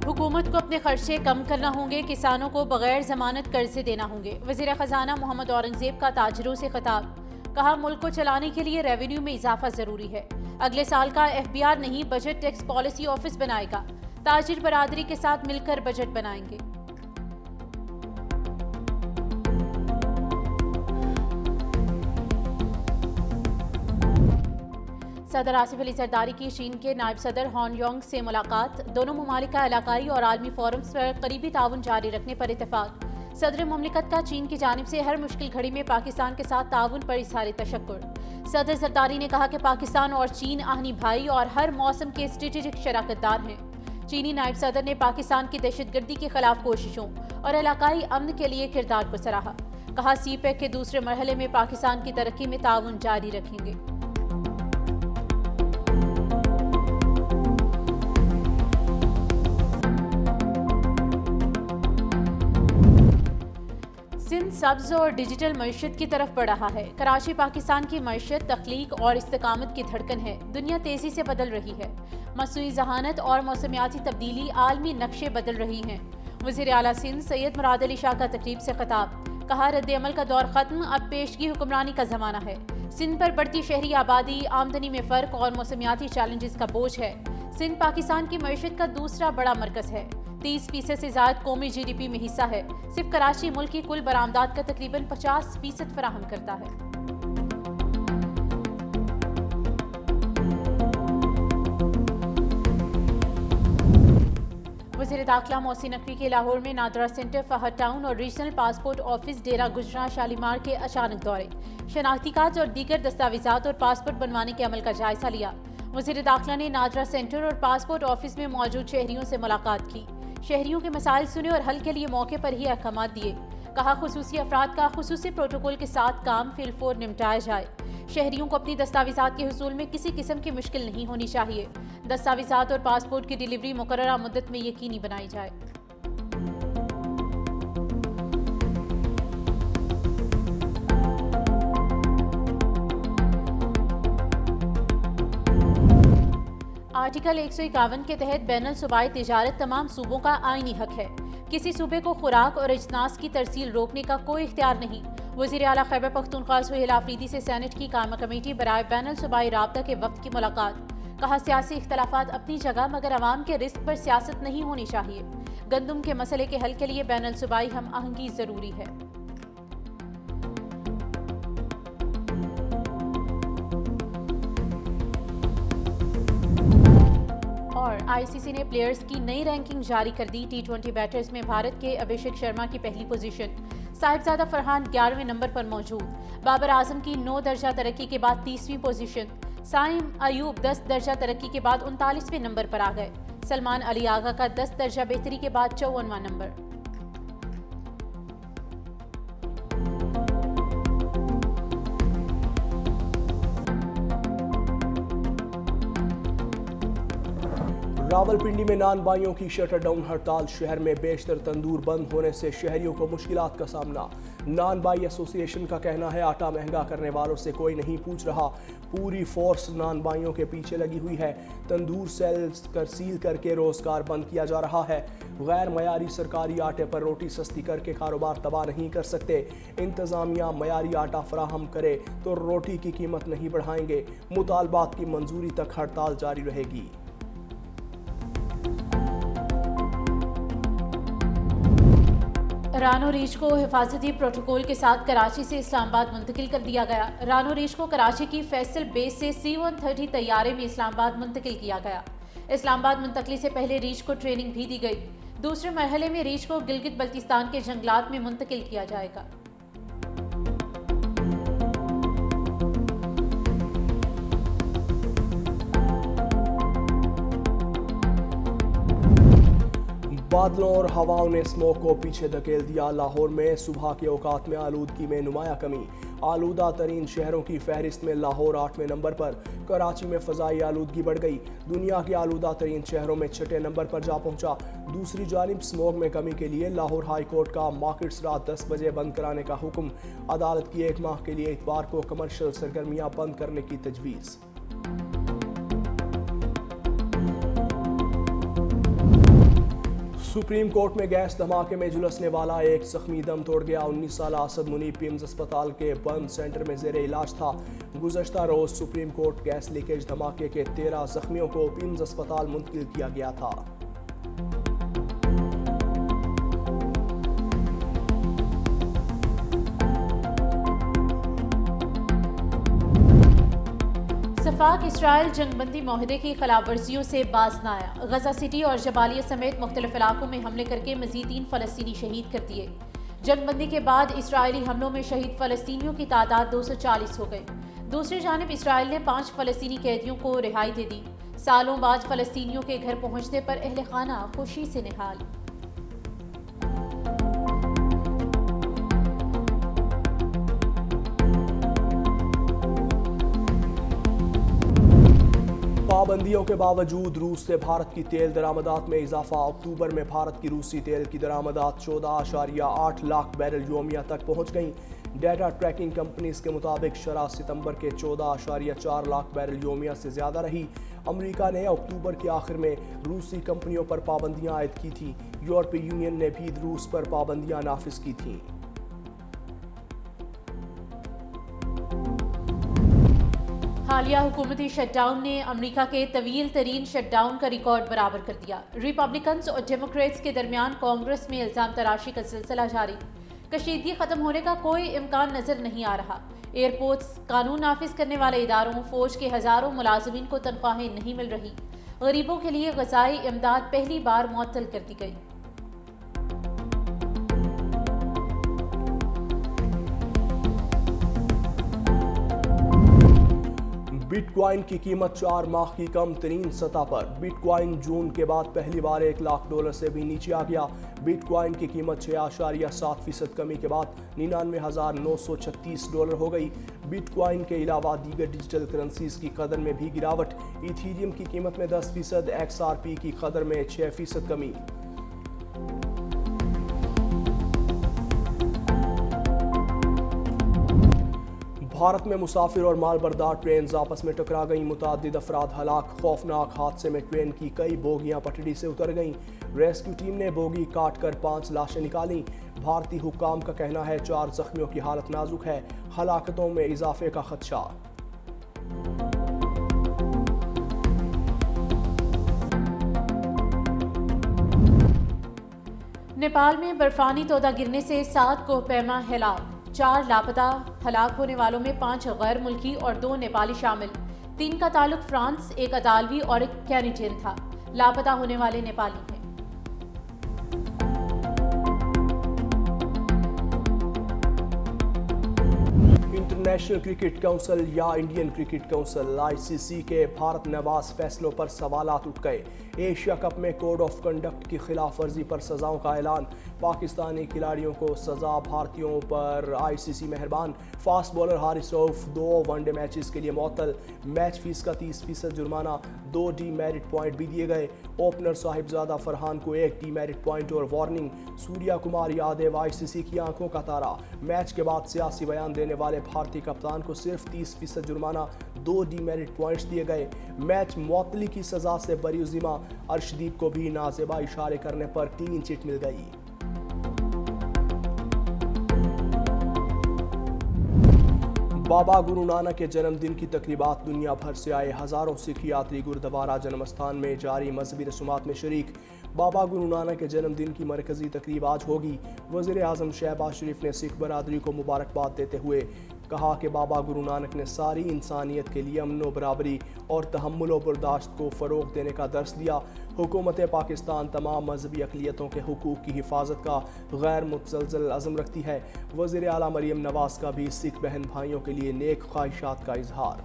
हुकूमत को अपने खर्चे कम करना होंगे, किसानों को बगैर जमानत कर्जे देना होंगे। वज़ीर ख़जाना मोहम्मद औरंगज़ेब का ताजिरों से खिताब। कहा, मुल्क को चलाने के लिए रेवेन्यू में इजाफा जरूरी है। अगले साल का FBR नहीं, बजट टैक्स पॉलिसी ऑफिस बनाएगा। ताजिर बरादरी के साथ मिलकर बजट बनाएंगे। सदर आसिफ अली जरदारी की चीन के नायब सदर हॉन योंग से मुलाकात। दोनों ममालिक का इलाकाई और आलमी फोरम्स पर करीबी ताउन जारी रखने पर इत्तेफाक। सदर मुमलिकत का चीन की जानिब से हर मुश्किल घड़ी में पाकिस्तान के साथ ताउन पर इज़हार तशक्कुर। सदर जरदारी ने कहा कि पाकिस्तान और चीन आहनी भाई और हर मौसम के स्ट्रेटेजिक शराकतदार हैं। चीनी नायब सदर ने पाकिस्तान की दहशतगर्दी के खिलाफ कोशिशों और इलाकाई अमन के लिए किरदार को सराहा। कहा, CPEC के दूसरे मरहले में पाकिस्तान की तरक्की में ताउन जारी रखेंगे। सिंध सब्ज और डिजिटल मईशत की तरफ बढ़ रहा है। कराची पाकिस्तान की मईशत, तख्लीक और इस्तेकामत की धड़कन है। दुनिया तेजी से बदल रही है। मसनूई जहानत और मौसमियाती तब्दीली आलमी नक्शे बदल रही हैं। वज़ीर आला सिंध सैयद मुराद अली शाह का तकरीब से खिताब। कहा, रद्द अमल का दौर खत्म, अब पेशगी हुक्मरानी का जमाना है। सिंध पर बढ़ती शहरी आबादी, आमदनी में फर्क और मौसमियाती चैलेंजेस का बोझ है। सिंध पाकिस्तान की मईशत का दूसरा बड़ा मरकज है। 30% से ज्यादा कौमी GDP में हिस्सा है। सिर्फ कराची मुल्क की कुल बरामदात का तकरीबन 50% फराहम करता है। वज़ीर दाखिला मोहसिन नकवी के लाहौर में नादरा सेंटर, फहद टाउन और रीजनल पासपोर्ट ऑफिस, डेरा गुजरा, शालीमार के अचानक दौरे। शनाख्ती कार्ड और दीगर दस्तावेजात और पासपोर्ट बनवाने के अमल का जायजा लिया। वज़ीर दाखिला ने नादरा सेंटर और पासपोर्ट ऑफिस में मौजूद शहरियों से मुलाकात की। शहरियों के मसाइल सुने और हल के लिए मौके पर ही अहकाम दिए। कहा, खुसूसी अफराद का खुसूसी प्रोटोकॉल के साथ काम फिलफोर निपटाया जाए। शहरियों को अपनी दस्तावेजात के हुसूल में किसी किस्म की मुश्किल नहीं होनी चाहिए। दस्तावेजात और पासपोर्ट की डिलीवरी मुकर्ररा मुद्दत में यकीनी बनाई जाए। आर्टिकल 151 के तहत बैनुल सूबाई तिजारत तमाम सूबों का आईनी हक है। किसी सूबे को खुराक और अजनास की तरसील रोकने का कोई इख्तियार नहीं। वज़ीर आला खैबर पख्तूनख्वा सुहेल आफरीदी से सेनेट की कायमा कमेटी बराए बैनुल सूबाई राब्ता के वक्त की मुलाकात। कहा, सियासी इख्तलाफात अपनी जगह, मगर अवाम के रिस्क पर सियासत नहीं होनी चाहिए। गंदम के मसले के हल के लिए बैनुल सूबाई हम आहंगी जरूरी है। और ICC ने प्लेयर्स की नई रैंकिंग जारी कर दी। T20 बैटर्स में भारत के अभिषेक शर्मा की पहली पोजीशन। साहिबजादा फरहान 11वें नंबर पर मौजूद। बाबर आजम की 9 दर्जा तरक्की के बाद 30वीं पोजीशन। साइम अयूब 10 दर्जा तरक्की के बाद 39वें नंबर पर आ गए। सलमान अली आगा का 10 दर्जा बेहतरी के बाद 54वां नंबर। रावलपिंडी में नान बाइयों की शटर डाउन हड़ताल। शहर में बेशतर तंदूर बंद होने से शहरियों को मुश्किलात का सामना। नान बाई एसोसिएशन का कहना है, आटा महंगा करने वालों से कोई नहीं पूछ रहा। पूरी फोर्स नान बाइयों के पीछे लगी हुई है। तंदूर सेल्स कर सील करके रोजगार बंद किया जा रहा है। गैर मयारी सरकारी आटे पर रोटी सस्ती करके कारोबार तबाह नहीं कर सकते। इंतजामिया मयारी आटा फराहम करे तो रोटी की कीमत नहीं बढ़ाएंगे। मुतालबात की मंजूरी तक हड़ताल जारी रहेगी। रानो रीच को हिफाजती प्रोटोकॉल के साथ कराची से इस्लामाबाद मुंतकिल कर दिया गया। रानो रीच को कराची की फैसल बेस से C-130 तैयारे में इस्लामाबाद मुंतकिल किया गया। इस्लामाबाद मुंतकली से पहले रीच को ट्रेनिंग भी दी गई। दूसरे मरहले में रीच को गिलगित बल्तिस्तान के जंगलात में मुंतकिल किया जाएगा। बादलों और हवाओं ने स्मोक को पीछे धकेल दिया। लाहौर में सुबह के औकात में आलूदगी में नुमाया कमी। आलूदा तरीन शहरों की फहरिस्त में लाहौर 8वें नंबर पर। कराची में फ़ज़ाई आलूदगी बढ़ गई। दुनिया के आलूदा तरीन शहरों में 6ठे नंबर पर जा पहुंचा। दूसरी जानिब स्मोक में कमी के लिए लाहौर हाई कोर्ट का मार्केट्स रात 10 बजे बंद कराने का हुक्म। अदालत की 1 माह के लिए इतवार को कमर्शियल सरगर्मियां बंद करने की तजवीज़। सुप्रीम कोर्ट में गैस धमाके में झुलसने वाला एक जख्मी दम तोड़ गया। 19 साल असद मुनीब पिम्स अस्पताल के बंद सेंटर में जेर इलाज था। गुज़श्ता रोज सुप्रीम कोर्ट गैस लीकेज धमाके के 13 जख्मियों को पिम्स अस्पताल मुंतकिल किया गया था। वफाक इसराइल जंगबंदी माहदे की खिलाफ वर्जियों से बाज न आया। गजा सिटी और जबालिया समेत मुख्तलिफ इलाकों में हमले करके मजीद 3 फ़लस्तीनी शहीद कर दिए। जंगबंदी के बाद इसराइली हमलों में शहीद फ़लस्तीनियों की तादाद 240 हो गई। दूसरी जानिब इसराइल ने 5 फ़लस्तीनी कैदियों को रिहाई दे दी। सालों बाद फ़लस्तीनियों के घर पहुंचने पर अहले खाना खुशी से निहाल। पाबंदियों के बावजूद रूस से भारत की तेल दरामदात में इजाफा। अक्टूबर में भारत की रूसी तेल की दरामदात 14.8 लाख बैरल योमिया तक पहुंच गईं। डेटा ट्रैकिंग कंपनीज के मुताबिक शरह सितंबर के 14.4 लाख बैरल योमिया से ज़्यादा रही। अमेरिका ने अक्टूबर के आखिर में रूसी कंपनियों पर पाबंदियां आयद की थी। यूरोपीय यूनियन ने भी रूस पर पाबंदियां नाफिज की थीं। हालिया हुकूमती शटडाउन ने अमेरिका के तवील तरीन शटडाउन का रिकॉर्ड बराबर कर दिया। रिपब्लिकन्स और डेमोक्रेट्स के दरमियान कांग्रेस में इल्जाम तराशी का सिलसिला जारी। कशीदगी खत्म होने का कोई इम्कान नजर नहीं आ रहा। एयरपोर्ट्स, कानून नाफिज करने वाले इदारों, फौज के हजारों मुलाजिमीन को तनख्वाहें नहीं मिल रही। गरीबों के लिए ग़ज़ाई इमदाद पहली बार मुअत्तल कर दी गई। बिटकॉइन की कीमत 4 माह की कम तरीन सतह पर। बिटकॉइन जून के बाद पहली बार $1 लाख से भी नीचे आ गया। बिटकॉइन की कीमत 6.7% कमी के बाद $99,936 हो गई। बिटकॉइन के अलावा दीगर डिजिटल करेंसीज की कदर में भी गिरावट। इथीरियम की कीमत में 10%, XRP की कदर में 6% कमी। भारत में मुसाफिर और मालबरदार ट्रेन आपस में टकरा गईं। मुतअद्दिद अफराद हलाक। खौफनाक हादसे में ट्रेन की कई बोगियां पटरी से उतर गईं। रेस्क्यू टीम ने बोगी काट कर 5 लाशें निकालीं। भारतीय हुक्काम का कहना है 4 जख्मियों की हालत नाजुक है। हलाकतों में इजाफे का खदशा। नेपाल में बर्फानी तोदा गिरने से 7 कोहपैमा हिलाक, 4 लापता। हलाक होने वालों में 5 गैर मुल्की और 2 नेपाली शामिल। 3 का ताल्लुक फ्रांस, 1 अतालवी और 1 कैनेडियन था। लापता होने वाले नेपाली हैं। इंटरनेशनल क्रिकेट काउंसिल या इंडियन क्रिकेट काउंसिल ICC के भारत नवाज फैसलों पर सवालात उठ गए। एशिया कप में कोड ऑफ कंडक्ट की खिलाफ वर्जी पर सजाओं का ऐलान। पाकिस्तानी खिलाड़ियों को सजा, भारतीयों पर ICC मेहरबान। Fast bowler Haris Rauf 2 one day matches के लिए मुअत्तल। मैच फीस का 30% जुर्माना, 2 डीमेरिट पॉइंट भी दिए गए। ओपनर साहिबजादा फरहान को 1 डीमेरिट पॉइंट और वार्निंग। सूर्या कुमार यादव ICC की आंखों का तारा। मैच के बाद सियासी बयान देने वाले भारतीय कप्तान को सिर्फ 30% जुर्माना, 2 डीमेरिट पॉइंट्स दिए गए। मैच मुअत्तली की सजा से बरीउज़िमा। अर्शदीप को भी नाज़ेबा इशारे करने पर क्लीन चिट मिल गई। बाबा गुरु नानक के जन्मदिन की तकरीबात। दुनिया भर से आए हजारों सिख यात्री गुरुद्वारा जन्मस्थान में जारी मजहबी रसूमात में शरीक। बाबा गुरु नानक के जन्मदिन की मरकजी तकरीब आज होगी। वज़ीर आज़म शहबाज शरीफ ने सिख बरादरी को मुबारकबाद देते हुए कहा कि बाबा गुरु नानक ने सारी इंसानियत के लिए अमन व बराबरी और तहम्मुल व बर्दाश्त को फ़रोग़ देने का दर्स दिया। हुकूमत पाकिस्तान तमाम मजहबी अक़लियतों के हुकूक़ की हिफाजत का गैर मुतज़लज़ल अज़म रखती है। वज़ीर आला मरीम नवाज़ का भी सिख बहन भाइयों के लिए नेक ख्वाहिशात का इजहार।